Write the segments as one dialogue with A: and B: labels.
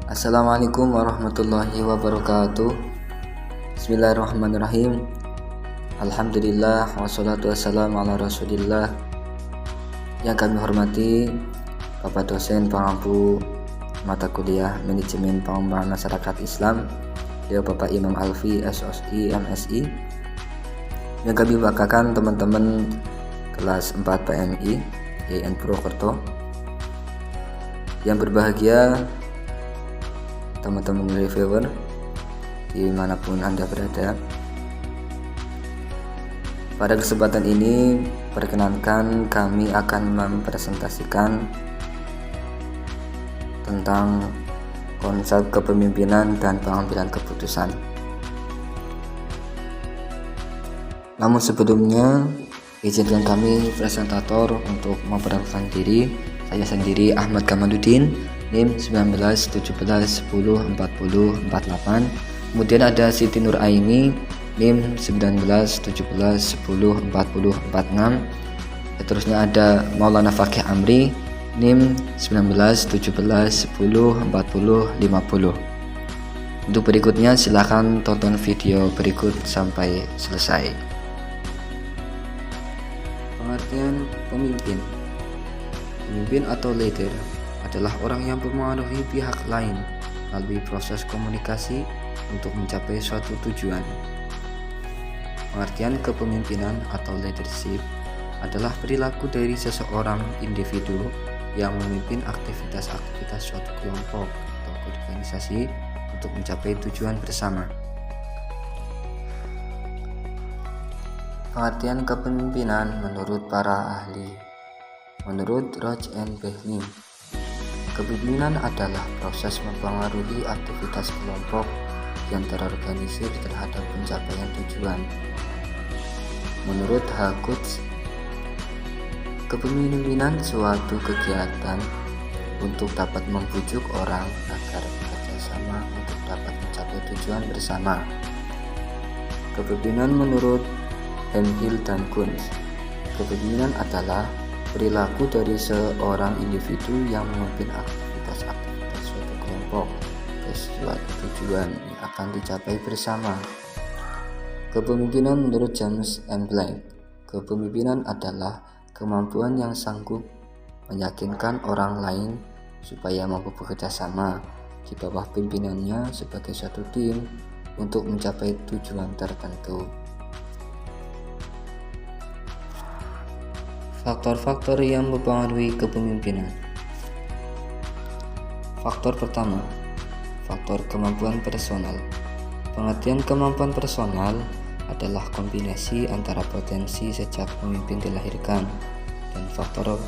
A: Assalamualaikum warahmatullahi wabarakatuh. Bismillahirrahmanirrahim. Alhamdulillah wassalatu wassalamu ala rasulillah. Yang kami hormati Bapak dosen pengampu mata kuliah Manajemen Pengembangan Masyarakat Islam, beliau Bapak Imam Alfi SOSI MSI. Yang kami banggakan teman-teman kelas 4 PMI YN Purwokerto. Yang berbahagia teman-teman reviewer dimanapun Anda berada. Pada kesempatan ini perkenankan kami akan mempresentasikan tentang konsep kepemimpinan dan pengambilan keputusan. Namun sebelumnya izinkan kami presentator untuk memperkenalkan diri. Saya sendiri Ahmad Kamaluddin, NIM 1917104048. Kemudian ada Siti Nur Aini, NIM 1917104046. Seterusnya ada Maulana Fakih Amri, NIM 1917104050. Untuk berikutnya silakan tonton video berikut sampai selesai. Pengertian pemimpin. Pemimpin atau leader adalah orang yang mempengaruhi pihak lain melalui proses komunikasi untuk mencapai suatu tujuan. Pengertian kepemimpinan atau leadership adalah perilaku dari seseorang individu yang memimpin aktivitas-aktivitas suatu kelompok atau organisasi untuk mencapai tujuan bersama. Pengertian kepemimpinan menurut para ahli. Menurut Roach and Behling, kepemimpinan adalah proses mempengaruhi aktivitas kelompok yang terorganisir terhadap pencapaian tujuan. Menurut Hakuts, kepemimpinan suatu kegiatan untuk dapat membujuk orang agar bekerjasama untuk dapat mencapai tujuan bersama. Kepemimpinan menurut Hemphill dan Kunz, kepemimpinan adalah perilaku dari seorang individu yang memimpin aktivitas-aktivitas suatu kelompok ke suatu tujuan yang akan dicapai bersama. Kepemimpinan menurut James M. Blank, kepemimpinan adalah kemampuan yang sanggup meyakinkan orang lain supaya mampu bekerja sama di bawah pimpinannya sebagai suatu tim untuk mencapai tujuan tertentu. Faktor-faktor yang mempengaruhi kepemimpinan. Faktor pertama, faktor kemampuan personal. Pengertian kemampuan personal adalah kombinasi antara potensi sejak pemimpin dilahirkan dan faktor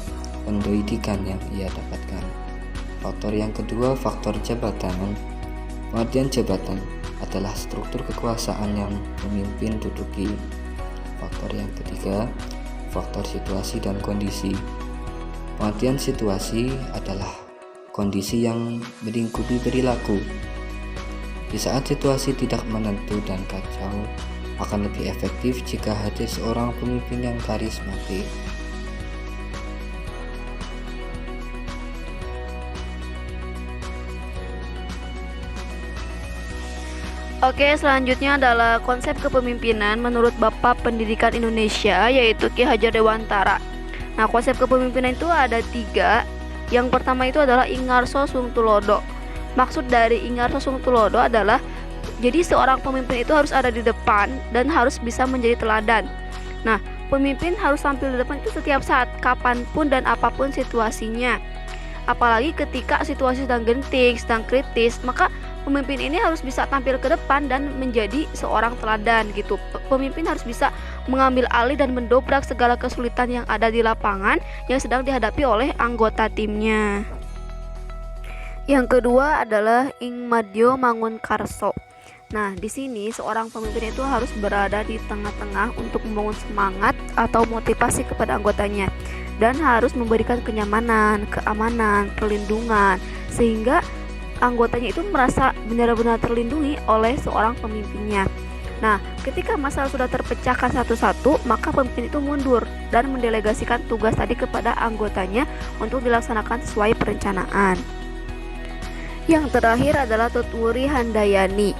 A: pendidikan yang ia dapatkan. Faktor yang kedua, faktor jabatan. Pengertian jabatan adalah struktur kekuasaan yang pemimpin duduki. Faktor yang ketiga, faktor situasi dan kondisi. Pengertian situasi adalah kondisi yang melingkupi perilaku. Di saat situasi tidak menentu dan kacau, akan lebih efektif jika hadir seorang pemimpin yang karismatik.
B: Oke, selanjutnya adalah konsep kepemimpinan menurut Bapak Pendidikan Indonesia, yaitu Ki Hajar Dewantara. Nah, konsep kepemimpinan itu ada 3. Yang pertama itu adalah Ingarso Sungtulodo. Maksud dari Ingarso Sungtulodo adalah jadi seorang pemimpin itu harus ada di depan dan harus bisa menjadi teladan. Nah, pemimpin harus tampil di depan itu setiap saat, kapanpun dan apapun situasinya. Apalagi ketika situasi sedang genting, sedang kritis, maka pemimpin ini harus bisa tampil ke depan dan menjadi seorang teladan gitu. Pemimpin harus bisa mengambil alih dan mendobrak segala kesulitan yang ada di lapangan yang sedang dihadapi oleh anggota timnya. Yang kedua adalah Ingmadyo Mangunkarso. Nah, di sini seorang pemimpin itu harus berada di tengah-tengah untuk membangun semangat atau motivasi kepada anggotanya dan harus memberikan kenyamanan, keamanan, perlindungan sehingga anggotanya itu merasa benar-benar terlindungi oleh seorang pemimpinnya. Nah, ketika masalah sudah terpecahkan satu-satu, maka pemimpin itu mundur dan mendelegasikan tugas tadi kepada anggotanya untuk dilaksanakan sesuai perencanaan. Yang terakhir adalah Tutwuri Handayani.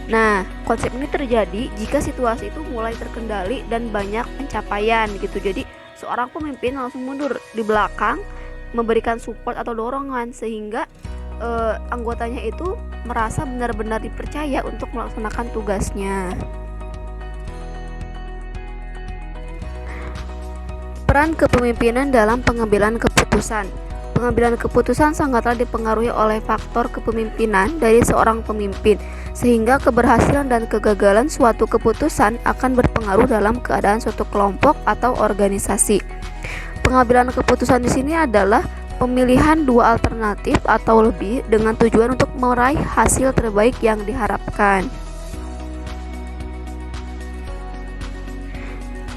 B: Nah, konsep ini terjadi jika situasi itu mulai terkendali dan banyak pencapaian gitu. Jadi, seorang pemimpin langsung mundur di belakang, memberikan support atau dorongan sehingga anggotanya itu merasa benar-benar dipercaya untuk melaksanakan tugasnya. Peran kepemimpinan dalam pengambilan keputusan. Pengambilan keputusan sangatlah dipengaruhi oleh faktor kepemimpinan dari seorang pemimpin, sehingga keberhasilan dan kegagalan suatu keputusan akan berpengaruh dalam keadaan suatu kelompok atau organisasi. Pengambilan keputusan di sini adalah pemilihan dua alternatif atau lebih dengan tujuan untuk meraih hasil terbaik yang diharapkan.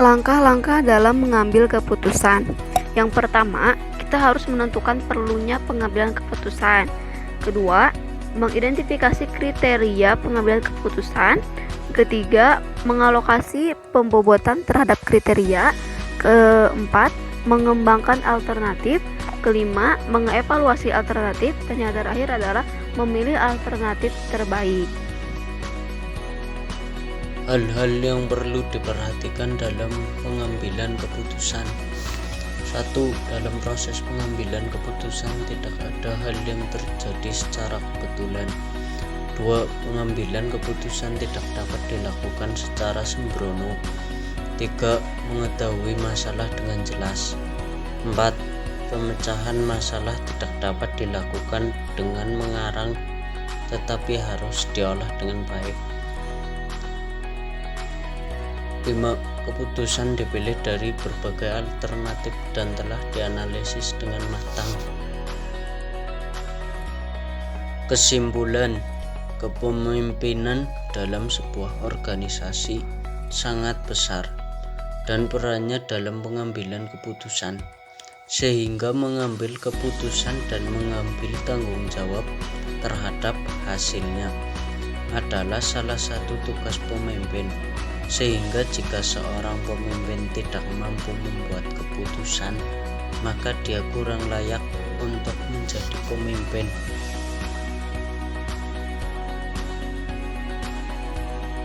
B: Langkah-langkah dalam mengambil keputusan. Yang pertama, kita harus menentukan perlunya pengambilan keputusan. Kedua, mengidentifikasi kriteria pengambilan keputusan. Ketiga, mengalokasi pembobotan terhadap kriteria. Keempat, mengembangkan alternatif. Kelima, mengevaluasi alternatif. Dan yang terakhir adalah memilih alternatif terbaik.
C: Hal-hal yang perlu diperhatikan dalam pengambilan keputusan. 1. Dalam proses pengambilan keputusan tidak ada hal yang terjadi secara kebetulan. 2. Pengambilan keputusan tidak dapat dilakukan secara sembrono. 3. Mengetahui masalah dengan jelas. 4. Pemecahan masalah tidak dapat dilakukan dengan mengarang, tetapi harus diolah dengan baik. 5. Keputusan dipilih dari berbagai alternatif dan telah dianalisis dengan matang. Kesimpulan, kepemimpinan dalam sebuah organisasi sangat besar dan perannya dalam pengambilan keputusan, sehingga mengambil keputusan dan mengambil tanggung jawab terhadap hasilnya adalah salah satu tugas pemimpin. Sehingga jika seorang pemimpin tidak mampu membuat keputusan, maka dia kurang layak untuk menjadi pemimpin.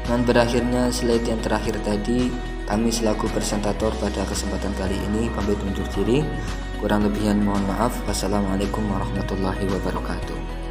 A: Dan berakhirnya slide yang terakhir tadi, kami selaku presentator pada kesempatan kali ini pamit undur diri. Kurang lebihnya mohon maaf. Wassalamualaikum warahmatullahi wabarakatuh.